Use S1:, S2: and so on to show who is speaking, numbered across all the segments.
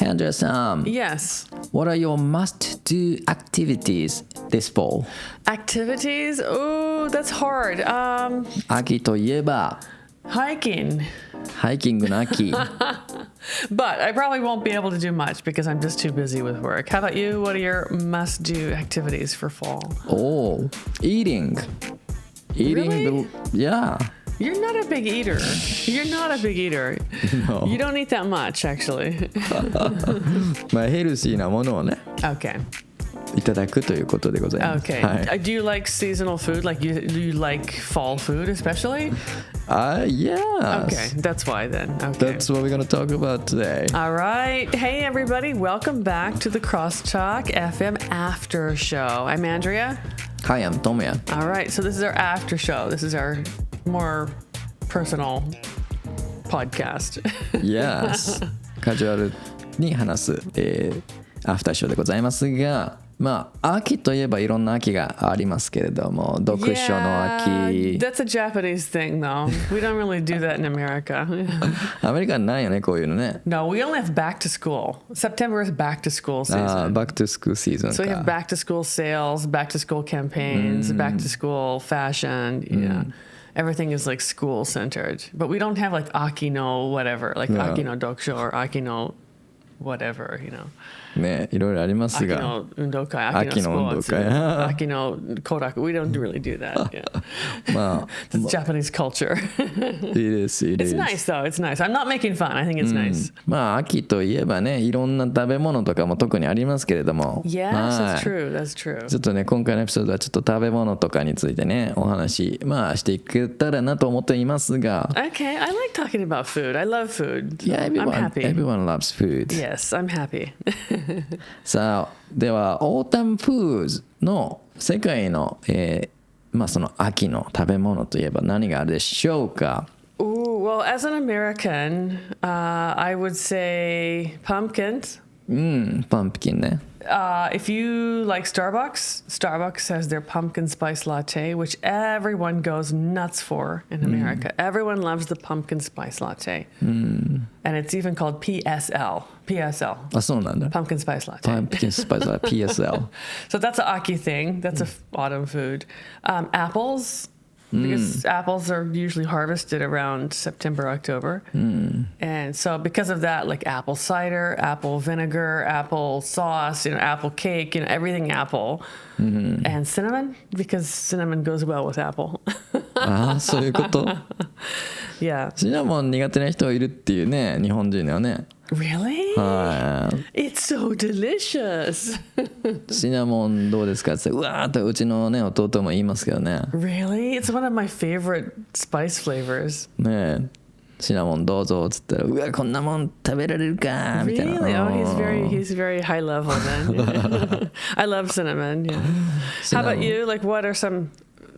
S1: Andrea さん。
S2: Yes.
S1: What are your must-do activities this fall?
S2: Activities? Oh, that's hard.
S1: 秋といえば
S2: Hiking.
S1: ハイキングの秋。
S2: But I probably won't be able to do much because I'm just too busy with work. How about you? What are your must-do activities for fall?
S1: Oh, eating.
S2: Really?
S1: Yeah.
S2: You're not a big eater. You're not a big eater.
S1: No.
S2: You don't eat that much, actually.
S1: まあヘルシーなものをね
S2: Okay.
S1: いただくということでございます。
S2: Okay.
S1: はい。
S2: Do you like seasonal food? Like do you like fall food especially?
S1: Yes.
S2: Okay, that's why then. Okay.
S1: That's what we're going to talk about today.
S2: All right. Hey, everybody. Welcome back to the CrossTalk FM After Show. I'm Andrea.
S1: Hi, I'm Tomoya.
S2: All right. So this is our after show. This is our more personal podcast.
S1: Yes. カジュアルに話す、アフターショーでございますが、まあ秋といえばいろんな秋がありますけれども、読書の秋。
S2: That's a Japanese thing, though. We don't really do that in America.
S1: アメリカないよね、こういうのね。
S2: No, we only have back to school. September is back to school season.
S1: バックトゥスクールシーズン
S2: So we have
S1: か。
S2: back to school sales, back to school campaigns, back to school fashion. Yeah. Everything is like school centered. But we don't have like Aki no whatever, like
S1: No.
S2: Aki no Dokusho or Aki no whatever, you know.
S1: ね、いろいろあります
S2: Aki
S1: が。
S2: no undokai, Aki
S1: 秋の
S2: no
S1: 運動
S2: sports,
S1: 会。
S2: Aki no koraku. We don't really do that. Yeah.
S1: まあ、
S2: It's Japanese culture.
S1: いいです、いいで
S2: It's
S1: す。
S2: nice though. It's nice. I'm not making fun. I think it's nice.
S1: まあ秋といえばね、いろんな食べ物とかも特にありますけれども。
S2: Yes,
S1: はい
S2: that's true. That's true.
S1: ちょっとね、今回のエピソードはちょっと食べ物とかについてね、お話、まあしていけたらなと思っていますが。
S2: Okay, I like talking about food. I love food. So
S1: Yeah,
S2: I'm happy.
S1: everyone loves food.
S2: Yes, I'm happy.
S1: さあ、では、オータムフーズの世界の、まあその秋の食べ物といえば何があるでしょうか？
S2: Ooh, well, as an American, I would say pumpkins.
S1: パンプキンね。
S2: If you like Starbucks, Starbucks has their pumpkin spice latte, which everyone goes nuts for in America. Everyone loves the pumpkin spice latte. And it's even called PSL. PSL.
S1: あ、そうなんだ。
S2: Pumpkin spice latte.
S1: パンプキンスパイスは PSL。
S2: So that's an Aki thing. That's a autumn food. Apples, because apples are usually harvested around September, October. And so because of that, like apple cider, apple vinegar, apple sauce, apple cake, everything apple. And cinnamon, because cinnamon goes well with apple.
S1: ああ、そういうこと。
S2: Yeah.
S1: シナモン苦手な人いるっていうね、日本人ではね。
S2: Really?
S1: は
S2: It's so delicious.
S1: い。シナモンどうですかって、うわーっとうちのね、弟も言いますけどね。
S2: Really? It's one of my favorite spice flavors.
S1: ねえ、シナモンどうぞっつったら、うわ、こんなもん食べられるかみたいな。
S2: Really? Oh, he's very high level then. I love cinnamon. Yeah. How about you? Like, what are some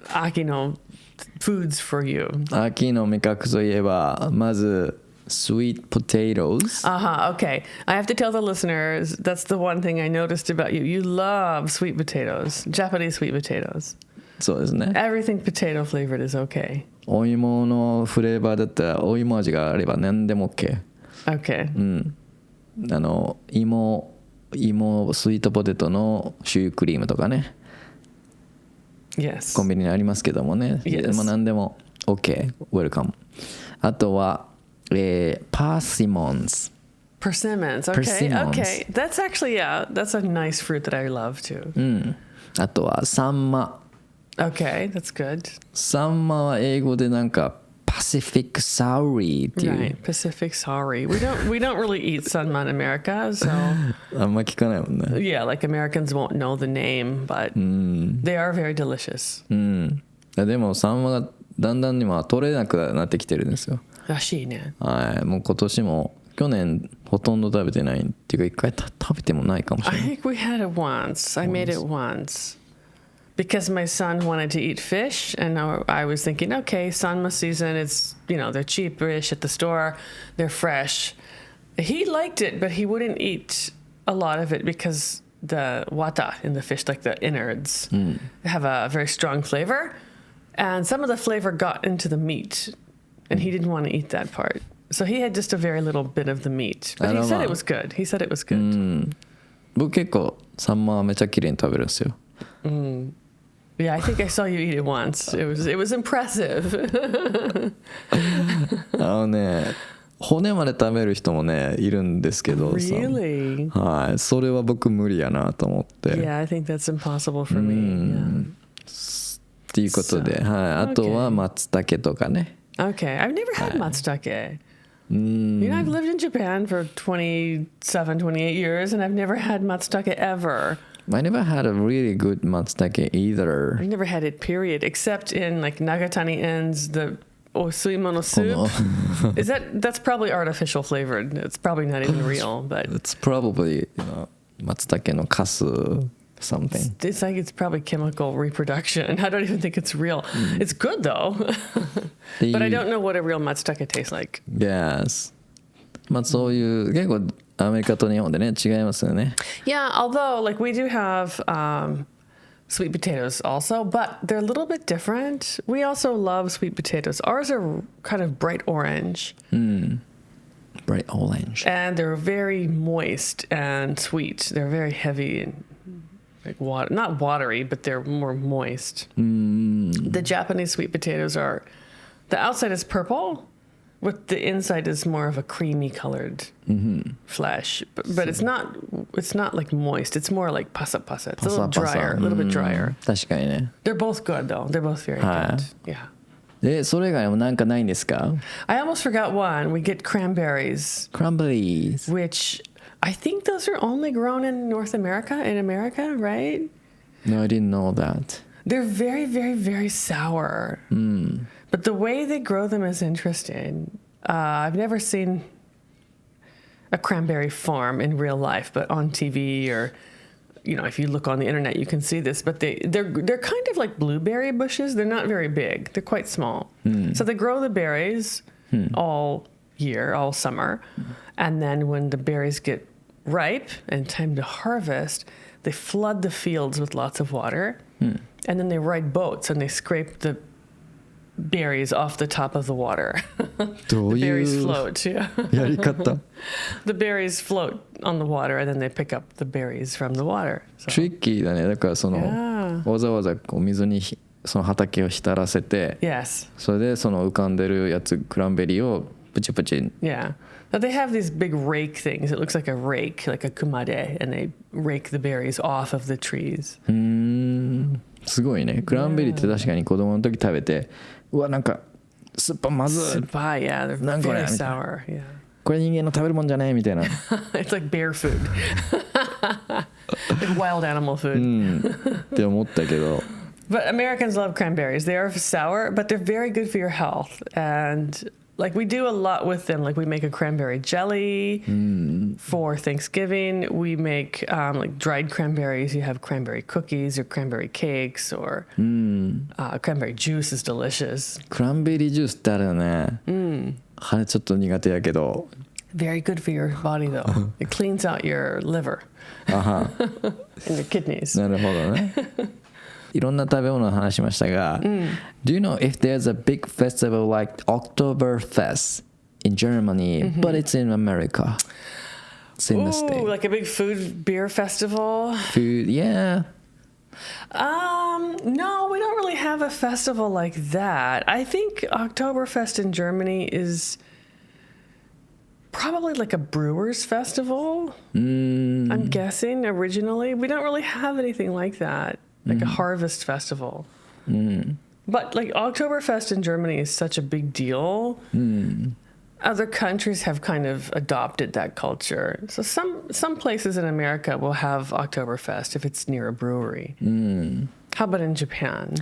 S2: Akino foods for you?
S1: 秋の味覚といえば、まず、sweet potatoes。
S2: Okay. I have to tell the listeners that's the one thing I noticed about you. You love sweet potatoes, Japanese sweet potatoes.
S1: そうですね。
S2: Everything potato flavored is okay.
S1: お芋のフレーバーだったら、お芋味があれば何でも OK。
S2: Okay.
S1: 芋スイートポテトのシュークリームとかね、
S2: Yes.
S1: コンビニにありますけどもね、
S2: Yes.
S1: まあ何でも OK、ウェルカム。あとは、persimmons。
S2: Persimmons. Okay.
S1: Persimmons.
S2: Okay. That's actually, yeah, that's a nice fruit that I love too.
S1: あとはサンマ。
S2: Okay. That's good.
S1: サンマは英語でなんかパシフィックサウリーっていう、
S2: Right. Pacific sorry. We don't really eat sunma in America, so
S1: あんま聞かないもんね。
S2: yeah, like Americans won't know the name, but they are very delicious.
S1: でもサンマがだんだんには取れなくなってきてるんですよ。
S2: らしいね。
S1: はい、もう今年も去年ほとんど食べてないっていうか一回食べてもないかもしれ
S2: I
S1: ない。
S2: think we had it once. I made it once. Because my son wanted to eat fish, and I was thinking, okay, sanma season, it's, they're cheapish at the store, they're fresh. He liked it, but he wouldn't eat a lot of it because the wata in the fish, like the innards, have a very strong flavor. And some of the flavor got into the meat, and he didn't want to eat that part. So he had just a very little bit of the meat. But he said it was good. He said it was good.
S1: 僕結構サンマはめちゃ綺麗に食べるんですよ。
S2: Yeah, I think I saw you eat it once. It was impressive.
S1: 骨まで食べる人もねいるんですけど、
S2: Really?
S1: はい、それは僕無理やなと思って。
S2: Yeah, I think that's impossible for me. Yeah.
S1: っていうことで、はい、あとは松茸とかね。
S2: Okay, I've never had matsutake. You know, I've lived in Japan for 27, 28 years, and I've never had matsutake ever.
S1: I never had a really good matsutake either.
S2: I've never had it, period, except in like Nagatani Ends, the osuimono soup. That's probably artificial flavored. It's probably not even real, but
S1: it's probably matsutake no kasu something.
S2: It's like it's probably chemical reproduction. I don't even think it's real. It's good though. But I don't know what a real matsutake tastes like.
S1: Yes. まあそういう結構アメリカと日本でね違いますよね。
S2: Yeah, although like we do have sweet potatoes also, but they're a little bit different. We also love sweet potatoes. Ours are kind of bright orange.
S1: Bright orange.
S2: And they're very moist and sweet. They're very heavy and like water, not watery, but they're more moist. The Japanese sweet potatoes are, the outside is purple, with the inside is more of a creamy colored flesh. But it's not like moist. It's more like pasa pasa. It's a little drier, a little bit drier.
S1: 確かにね。
S2: They're both good though. They're both very good. Yeah.
S1: で、それ以外にもなんかないんですか？
S2: I almost forgot one. We get cranberries.
S1: Cranberries.
S2: Which I think those are only grown in North America, right?
S1: No, I didn't know that.
S2: They're very, very, very sour. But the way they grow them is interesting. I've never seen a cranberry farm in real life, but on TV or, you know, if you look on the internet, you can see this. But they're kind of like blueberry bushes. They're not very big. They're quite small. So they grow the berries all year, all summer. And then when the berries get ripe and time to harvest, they flood the fields with lots of water. And then they ride boats and they scrape the berries off the top of the water. The berries float. Yeah.
S1: やり方
S2: The berries float on the water and then they pick up the berries from the water. So.
S1: トリッキーだね。だからそのわざわざこう水にその畑を浸らせて、
S2: Yes.
S1: それでその浮かんでるやつクランベリーをプチプチ。
S2: Yeah. But they have these big rake things. It looks like a rake, like a kumade, and they rake the berries off of the trees.
S1: すごいね。クランベリーって確かに子供の時食べて、うわなんか酸っぱまずい。
S2: 酸っぱい yeah, they're very sour. Yeah.
S1: これ人間の食べるもんじゃねえみたいな。
S2: It's like bear food. Like wild animal food.
S1: って思ったけど。
S2: But Americans love cranberries. They are sour, but they're very good for your health. And like we do a lot with them. Like we make a cranberry jelly for Thanksgiving. We make like dried cranberries. You have cranberry cookies or cranberry cakes or cranberry juice is delicious.
S1: クランベリージュースってあるよね。羽ちょっと苦手やけど。
S2: Very good for your body though. It cleans out your liver and your kidneys.
S1: なるほどね。いろんな食べ物を話しましたが、Do you know if there's a big festival like Oktoberfest in Germany, but it's in America? It's in the States.
S2: Like a big food beer festival?
S1: Food, yeah.
S2: No, we don't really have a festival like that. I think Oktoberfest in Germany is probably like a brewer's festival. I'm guessing originally. We don't really have anything like that. Like a harvest festival. But like Oktoberfest in Germany is such a big deal. Other countries have kind of adopted that culture. So some places in America will have Oktoberfest if it's near a brewery. How about in Japan?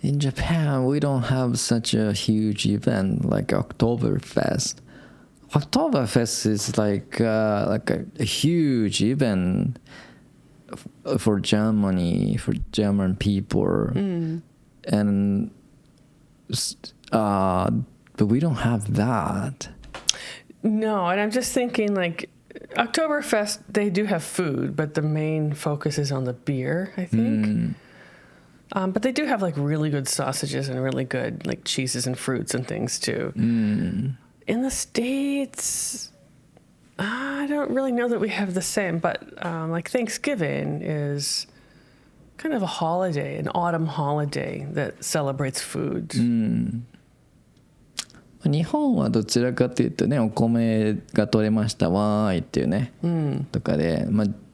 S1: In Japan, we don't have such a huge event like Oktoberfest. Oktoberfest is like a huge event for Germany, for German people, and but we don't have that.
S2: No, and I'm just thinking like Oktoberfest, they do have food, but the main focus is on the beer, I think. But they do have like really good sausages and really good like cheeses and fruits and things too. In In the States, I don't really know that we have the same, but like Thanksgiving is kind of a holiday, an autumn holiday that celebrates food.
S1: 日本はどちらかというとね、お米が取れましたわーいっていうね、とかで、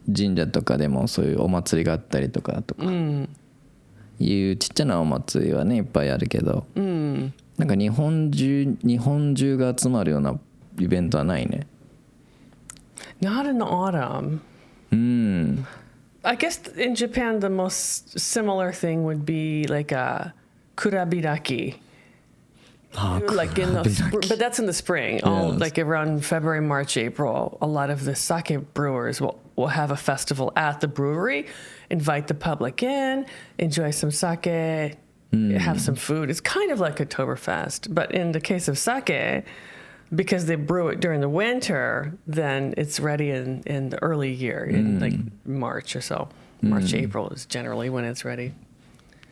S1: 神社とかでもそういうお祭りがあったりとかいうちっちゃなお祭りはねいっぱいあるけど、なんか日本中が集まるようなイベントはないね。
S2: Not in the autumn. I guess in Japan the most similar thing would be like a kurabiraki. Like in the but that's in the spring. Oh, like around February, March, April, a lot of the sake brewers will have a festival at the brewery, invite the public in, enjoy some sake, have some food. It's kind of like Oktoberfest, but in the case of sake, because they brew it during the winter, then it's ready in the early year, in like March or so. March, April is generally when it's ready.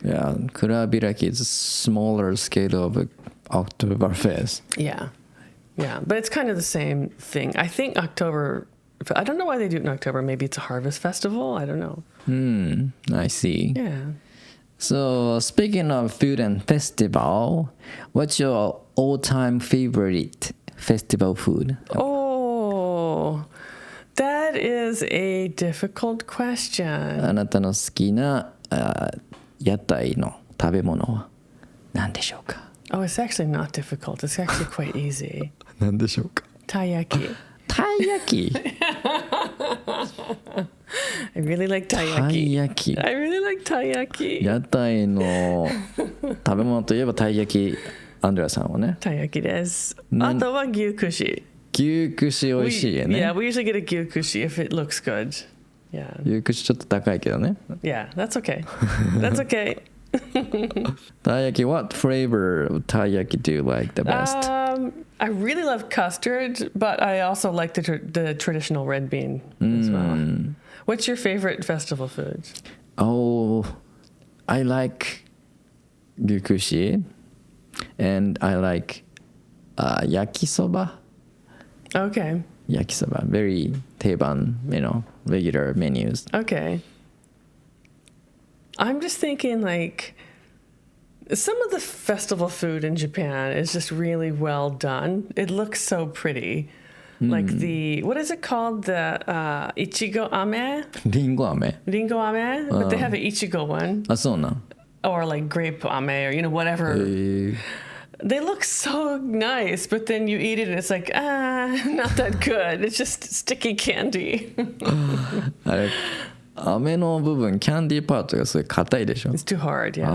S1: Yeah, kurabiraki is a smaller scale of Oktoberfest.
S2: Yeah, but it's kind of the same thing. I think October, I don't know why they do it in October. Maybe it's a harvest festival. I don't know.
S1: I see.
S2: Yeah.
S1: So speaking of food and festival, what's your all-time favorite festival food?
S2: Oh, that is a difficult question.
S1: あなたの好きな屋台の食べ物は何でしょうか?
S2: Oh, it's actually not difficult. It's actually quite easy.
S1: 何でしょうか?
S2: Taiyaki.
S1: Taiyaki?
S2: I really like taiyaki.
S1: Taiyaki.
S2: I really like taiyaki.
S1: 屋台の食べ物といえばたい焼き、アンドレアさんはね。
S2: Taiyaki です。あとは牛串。
S1: 牛串美味しいよね。
S2: Yeah, we usually get a 牛串 if it looks good. Yeah.
S1: 牛串ちょっと高いけどね。
S2: Yeah, that's okay. That's okay.
S1: Taiyaki, what flavor of taiyaki do you like the best?
S2: I really love custard, but I also like the traditional red bean as well. What's your favorite festival food?
S1: Oh, I like gyukushi, and I like yakisoba.
S2: Okay.
S1: Yakisoba, very 定番, regular menus.
S2: Okay. I'm just thinking like some of the festival food in Japan is just really well done. It looks so pretty. Like what is it called? The ichigo ame?
S1: Ringo ame.
S2: Ringo ame? But they have an ichigo one.
S1: あ、そうなん.
S2: Or like grape ame or, whatever. They look so nice, but then you eat it and it's like, not that good. It's just sticky candy.
S1: あれ飴の部分キャンディーパートがすごい硬いでしょ?
S2: It's too hard, yeah.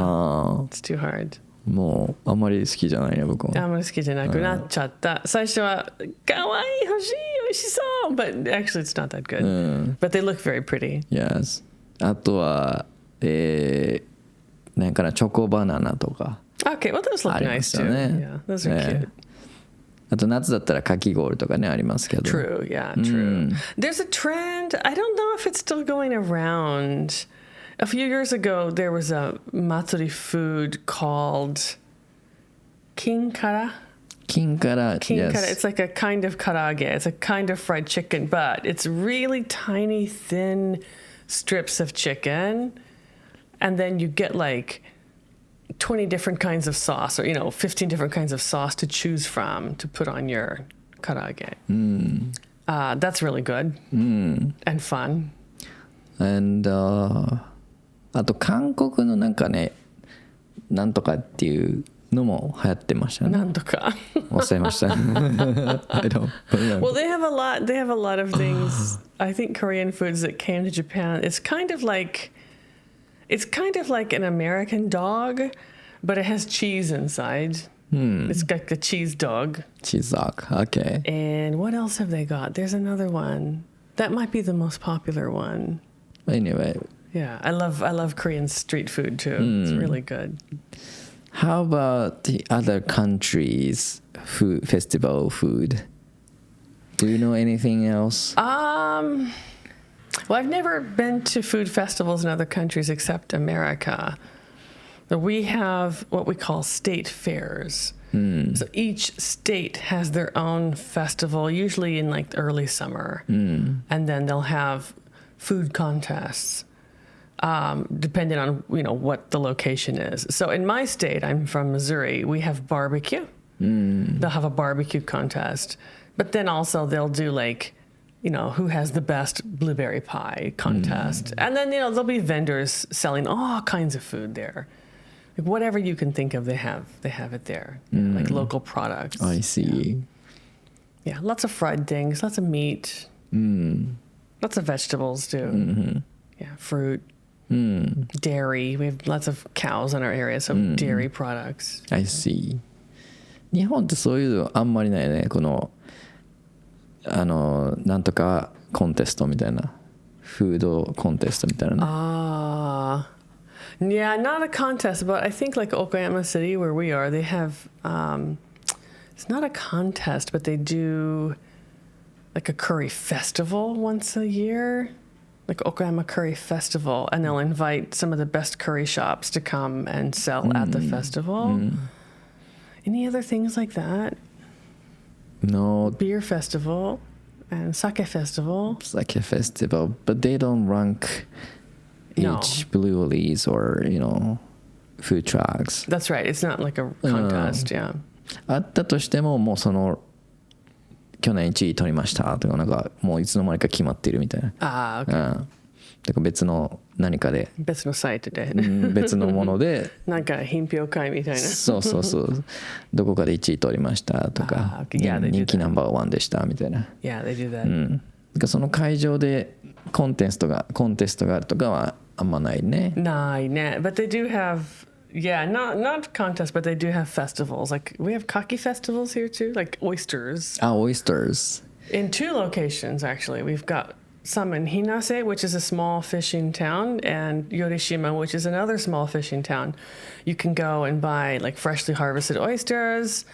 S2: It's too hard.
S1: もうあんまり好きじゃないね僕も。
S2: あんまり好きじゃなくなっちゃった。最初はかわいい欲しい美味しそう but actually it's not that good. But they look very pretty.
S1: Yes. あとはなんかなチョコバナナとか。
S2: Okay, well those look nice too. Yeah, those are cute.
S1: あと夏だったらかき氷とかねありますけど。
S2: True, yeah, true. There's a trend. I don't know if it's still going around. A few years ago, there was a matsuri food called kinkara.
S1: Kinkara, yes.
S2: It's like a kind of karage. It's a kind of fried chicken, but it's really tiny, thin strips of chicken. And then you get like 20 different kinds of sauce or, 15 different kinds of sauce to choose from to put on your karage. That's really good and fun.
S1: And あと韓国のなんかねなんとかっていうのも流行ってましたね。
S2: なんとか
S1: 忘れました。I don't remember.
S2: Well, they have a lot of things. I think Korean foods that came to Japan. It's kind of like an American dog, but it has cheese inside. It's like a cheese dog.
S1: Cheese dog, okay.
S2: And what else have they got? There's another one. That might be the most popular one.
S1: Anyway.
S2: Yeah, I love Korean street food too. It's really good.
S1: How about the other countries' festival food? Do you know anything else?
S2: Well, I've never been to food festivals in other countries except America. We have what we call state fairs. So each state has their own festival, usually in like early summer. And then they'll have food contests, depending on, what the location is. So in my state, I'm from Missouri, we have barbecue. They'll have a barbecue contest. But then also they'll do like, who has the best blueberry pie contest. And then, there'll be vendors selling all kinds of food there. Like whatever you can think of, they have it there. Like local products.
S1: I see.
S2: Yeah, lots of fried things, lots of meat. Lots of vegetables too. Yeah, fruit. Dairy. We have lots of cows in our area, so dairy products.
S1: I see. 日本ってそういうのあんまりないね。このなんとかコンテストみたいな、フードコンテストみたいなね。
S2: Yeah, not a contest, but I think like Okayama City where we are, they have it's not a contest, but they do like a curry festival once a year, like Okayama Curry Festival, and they'll invite some of the best curry shops to come and sell at the festival. Any other things like that?
S1: No.
S2: Beer festival and sake festival.
S1: Sake festival, but they don't rank each breweries or, food trucks.
S2: That's right. It's not like a contest, yeah.
S1: あったとしても、もう去年1位取りましたとか、なんかもういつの間にか決まっているみたいな。
S2: Okay.
S1: だから別の何かで。
S2: 別のサイトで。
S1: 別のもので。
S2: なんか品評会みたいな。
S1: そう。どこかで1位取りましたとか、人気ナンバー1でしたみたいな。
S2: Yeah, they do that.
S1: だからその会場でコンテストがあるとかはあんまないね。
S2: ないね。But they do have, yeah, not contests, but they do have festivals. Like we have kaki festivals here too, like oysters.
S1: Oysters.
S2: In 2 locations, actually. We've got some in Hinase, which is a small fishing town, and Yorishima, which is another small fishing town. You can go and buy like freshly harvested oysters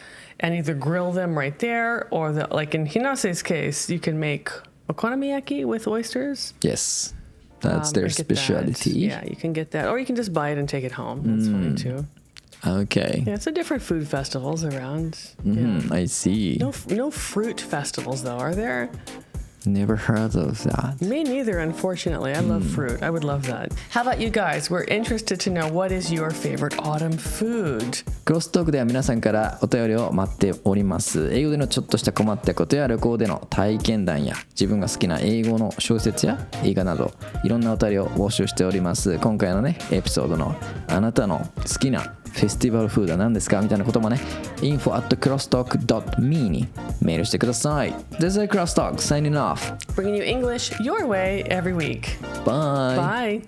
S2: and either grill them right there, or like in Hinase's case, you can make okonomiyaki with oysters.
S1: Yes, that's their specialty.
S2: Yeah, you can get that, or you can just buy it and take it home. That's fine too.
S1: Okay.
S2: Yeah, so different food festivals around.
S1: I see.
S2: No fruit festivals though, are there?
S1: Never heard of that.
S2: Me neither, unfortunately. I love fruit. I would love that. How about you guys? We're interested to know, what is your favorite autumn food?
S1: CrossTalk では皆さんからお便りを待っております。英語でのちょっとした困ったことや旅行での体験談や自分が好きな英語の小説や映画など、いろんなお便りを募集しております。今回のねエピソードのあなたの好きなフェスティバルフードは何ですかみたいなこともね、info@crosstalk.me にメールしてください。This is CrossTalk signing off.
S2: Bringing you English your way every week.
S1: Bye.
S2: Bye.